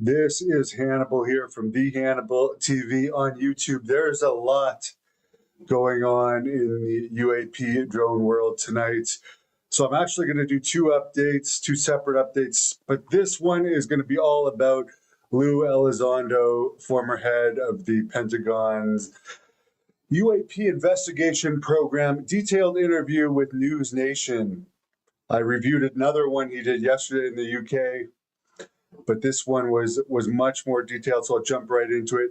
This is Hannibal here from The Hannibal TV on YouTube. There's a lot going on in the UAP drone world tonight. So I'm actually going to do two separate updates, but this one is going to be all about Lou Elizondo, former head of the Pentagon's UAP investigation program, detailed interview with News Nation. I reviewed another one he did yesterday in the UK, but this one was much more detailed, so I'll jump right into it.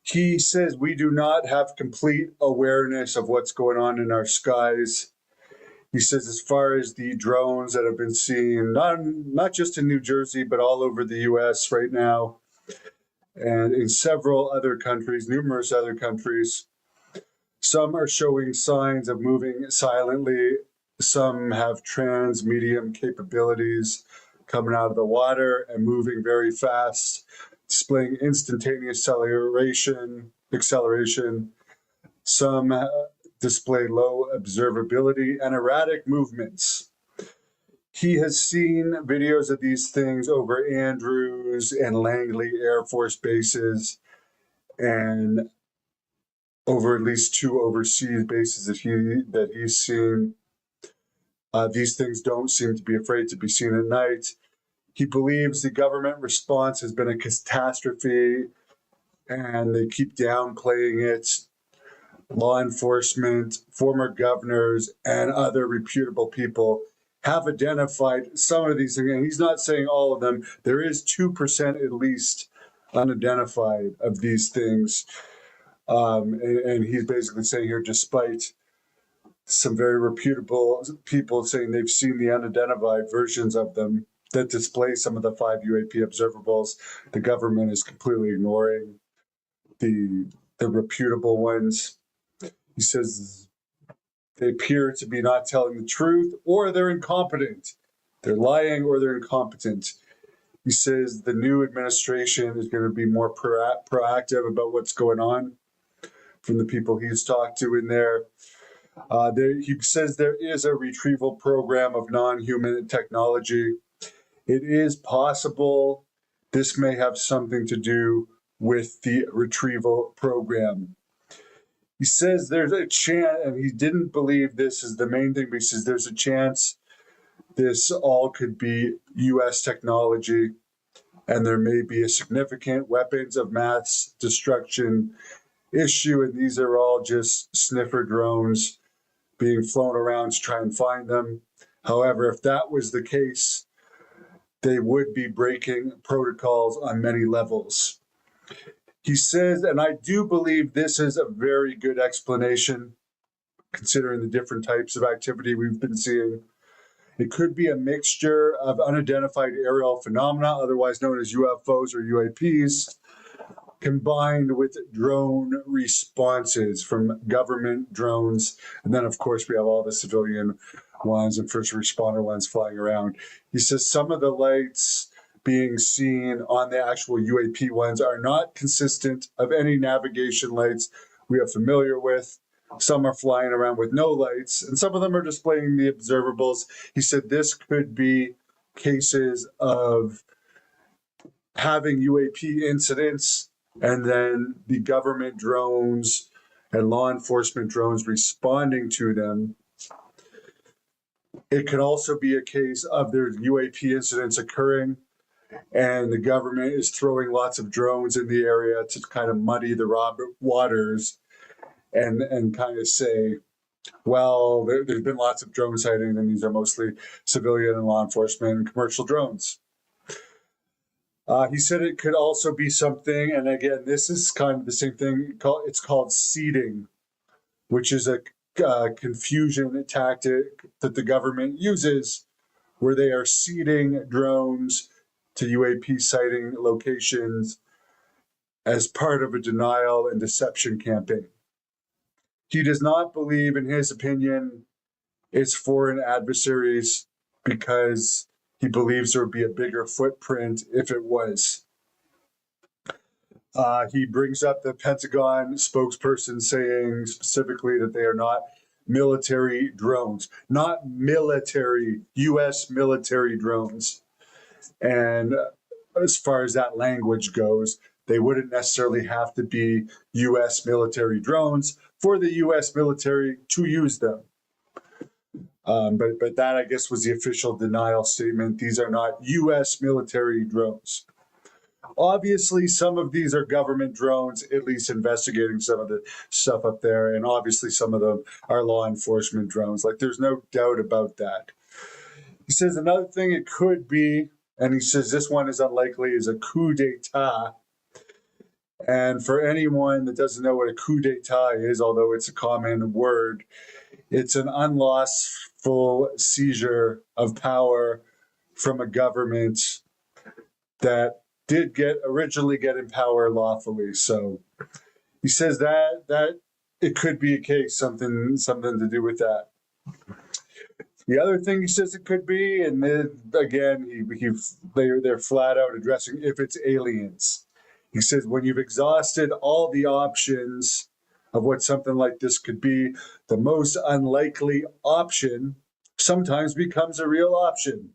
He says we do not have complete awareness of what's going on in our skies. He says as far as the drones that have been seen, not just in New Jersey, but all over the US right now, and in several other countries, numerous other countries, some are showing signs of moving silently. Some have trans-medium capabilities coming out of the water and moving very fast, displaying instantaneous acceleration. Some display low observability and erratic movements. He has seen videos of these things over Andrews and Langley Air Force bases and over at least two overseas bases that he's seen. These things don't seem to be afraid to be seen at night. He believes the government response has been a catastrophe and they keep downplaying it. Law enforcement, former governors, and other reputable people have identified some of these things. And he's not saying all of them. There is 2% at least unidentified of these things. And he's basically saying here, despite some very reputable people saying they've seen the unidentified versions of them that display some of the 5 UAP observables, the government is completely ignoring the reputable ones. He says they appear to be not telling the truth, or they're incompetent. They're lying or they're incompetent. He says the new administration is going to be more proactive about what's going on from the people he's talked to in there. He says there is a retrieval program of non-human technology. It is possible this may have something to do with the retrieval program. He says there's a chance, and he didn't believe this is the main thing, but he says there's a chance this all could be U.S. technology, and there may be a significant weapons of mass destruction issue, and these are all just sniffer drones being flown around to try and find them. However, if that was the case, they would be breaking protocols on many levels. He says, and I do believe this is a very good explanation, considering the different types of activity we've been seeing. It could be a mixture of unidentified aerial phenomena, otherwise known as UFOs or UAPs, combined with drone responses from government drones. And then, of course, we have all the civilian ones and first responder ones flying around. He says some of the lights being seen on the actual UAP ones are not consistent of any navigation lights we are familiar with. Some are flying around with no lights, and some of them are displaying the observables. He said this could be cases of having UAP incidents and then the government drones and law enforcement drones responding to them. It could also be a case of there's UAP incidents occurring and the government is throwing lots of drones in the area to kind of muddy the waters and kind of say, well, there's been lots of drone sightings, and these are mostly civilian and law enforcement and commercial drones. He said it could also be something, and again, this is kind of the same thing, it's called seeding, which is a confusion tactic that the government uses where they are seeding drones to UAP sighting locations as part of a denial and deception campaign. He does not believe, in his opinion, it's foreign adversaries because he believes there would be a bigger footprint if it was. He brings up the Pentagon spokesperson saying specifically that they are not military drones, not military, U.S. military drones. And as far as that language goes. They wouldn't necessarily have to be US military drones for the US military to use them. But that, I guess, was the official denial statement. These are not US military drones. Obviously, some of these are government drones, at least investigating some of the stuff up there. And obviously, some of them are law enforcement drones. Like, there's no doubt about that. He says another thing it could be, and he says this one is unlikely, is a coup d'etat. And for anyone that doesn't know what a coup d'etat is, although it's a common word, it's an unlawful seizure of power from a government that did originally get in power lawfully. So he says that it could be a case, something to do with that. The other thing he says it could be, and then again, they're flat out addressing if it's aliens. He says when you've exhausted all the options of what something like this could be, the most unlikely option sometimes becomes a real option.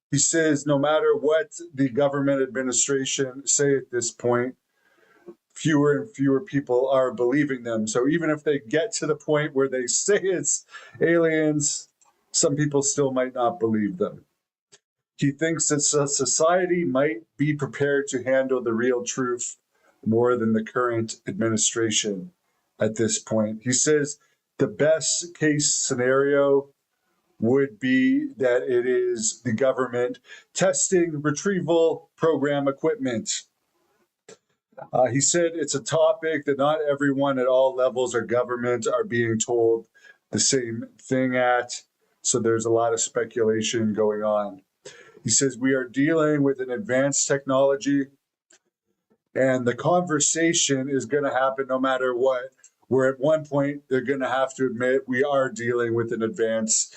He says no matter what the government administration say at this point, fewer and fewer people are believing them. So even if they get to the point where they say it's aliens, some people still might not believe them. He thinks that society might be prepared to handle the real truth more than the current administration at this point. He says the best case scenario would be that it is the government testing retrieval program equipment. He said it's a topic that not everyone at all levels of government are being told the same thing at. So there's a lot of speculation going on. He says we are dealing with an advanced technology and the conversation is going to happen no matter what. Where at one point they're going to have to admit we are dealing with an advanced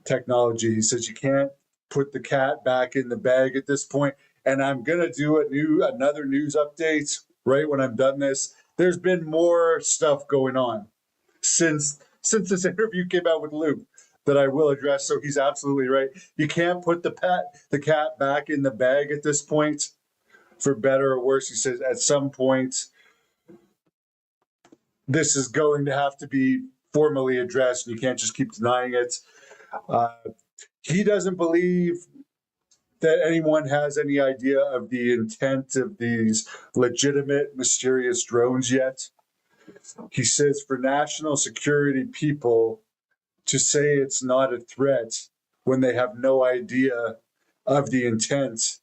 technology. He says you can't put the cat back in the bag at this point. And I'm going to do another news update right when I'm done this. There's been more stuff going on since this interview came out with Luke that I will address. So he's absolutely right. You can't put the cat back in the bag at this point, for better or worse. He says at some point this is going to have to be formally addressed. And you can't just keep denying it. He doesn't believe that anyone has any idea of the intent of these legitimate, mysterious drones yet. He says for national security people to say it's not a threat when they have no idea of the intent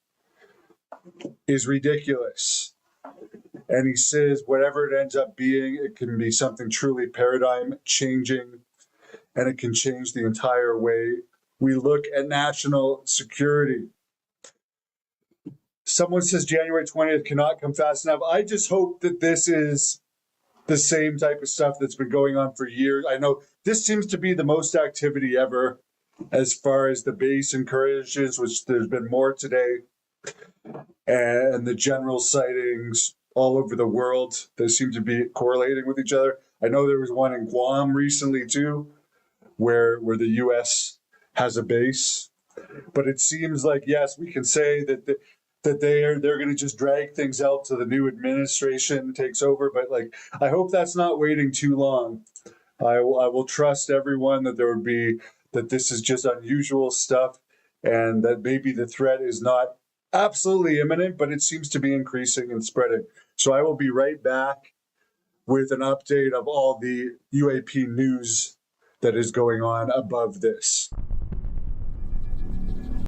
is ridiculous. And he says whatever it ends up being, it can be something truly paradigm changing, and it can change the entire way we look at national security. Someone says January 20th cannot come fast enough. I just hope that this is the same type of stuff that's been going on for years. I know this seems to be the most activity ever as far as the base incursions, which there's been more today, and the general sightings all over the world that seem to be correlating with each other. I know there was one in Guam recently too, where the U.S. has a base. But it seems like, yes, we can say that they're going to just drag things out till the new administration takes over. But like, I hope that's not waiting too long. I will trust everyone that this is just unusual stuff, and that maybe the threat is not absolutely imminent, but it seems to be increasing and spreading. So I will be right back with an update of all the UAP news that is going on above this.